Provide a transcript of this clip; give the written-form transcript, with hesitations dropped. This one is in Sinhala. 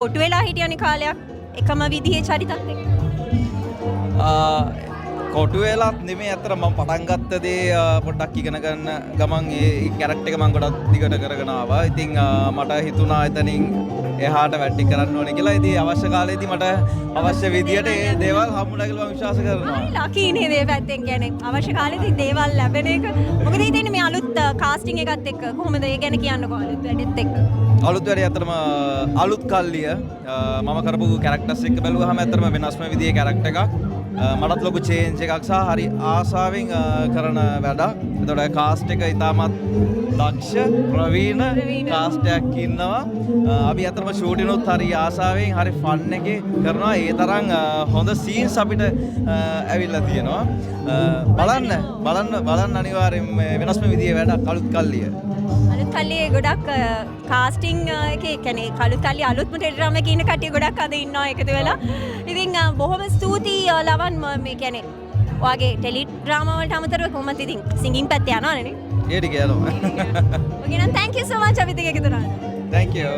කොටු වෙලා හිටියනේ කාලයක් එකම විදිහේ චරිතත් එක්ක. කොටු වෙලාත් නෙමෙයි අතර මම පටන් ගත්ත දේ පොඩ්ඩක් ඉගෙන ගන්න ගමන් ඒ කැරක්ටර් එක මම ගොඩක් දිගට කරගෙන ආවා. ඉතින් මට හිතුණා එතනින් එහාට වැඩි කරන්න ඕනේ කියලා. ඉතින් අවශ්‍ය කාලෙදී මට අවශ්‍ය විදියට ඒ දේවල් හම්බුනා කියලා මම විශ්වාස කරනවා. ලකී නේද මේ පැත්තෙන් කියන්නේ අවශ්‍ය කාලෙදී දේවල් ලැබෙන එක. මොකද හිතන්නේ මේ අලුත් කාස්ටිං එකත් එක්ක කොහොමද ඒ ගැන කියන්නකෝ අලුත් වැඩෙත් එක්ක. අලුත් වැඩේ අතරම අලුත් කල්ලිය මම කරපු කැරක්ටර්ස් එක්ක බැලුවාම අතරම වෙනස්ම විදිහේ කැරක්ටර් එකක්. මටත් ලොකු චේන්ජ් එකක් සහ හරි ආසාවෙන් කරන වැඩක්. එතකොට කාස්ට් එක ඉතාමත් දක්ෂ ප්‍රවීණ කාස්ට් එකක් ඉන්නවා. අපි අතරම ෂූටින් උත් හරි ආසාවෙන් හරි ෆන් එකේ කරනවා. ඒ තරම් හොඳ සීන්ස් අපිට ඇවිල්ලා තියෙනවා. බලන්න අනිවාර්යෙන් වෙනස්ම විදිහේ වැඩක් අලුත් කල්ලිය. අලුත් කල්ලියේ ගොඩක් කාස්ටිං එකේ කියන්නේ අලුත් කල්ලිය අලුත්ම ටෙලිග්‍රාම් එකේ ඉන්න කට්ටිය ගොඩක් අද ඉන්නවා එකතු වෙලා. ඉතින් බොහොම ස්තුතියි ලවන් මේ කියන්නේ ඔයාගේ ටෙලිග්‍රාම වලට අමතරව කොහොමද ඉතින් සිංගින් පැත්තේ යනවනේ නේ? ඒ ටික යනවා. Okay නම් thank you so much අපිත් එක්ක එකතු වුණාට. Thank you.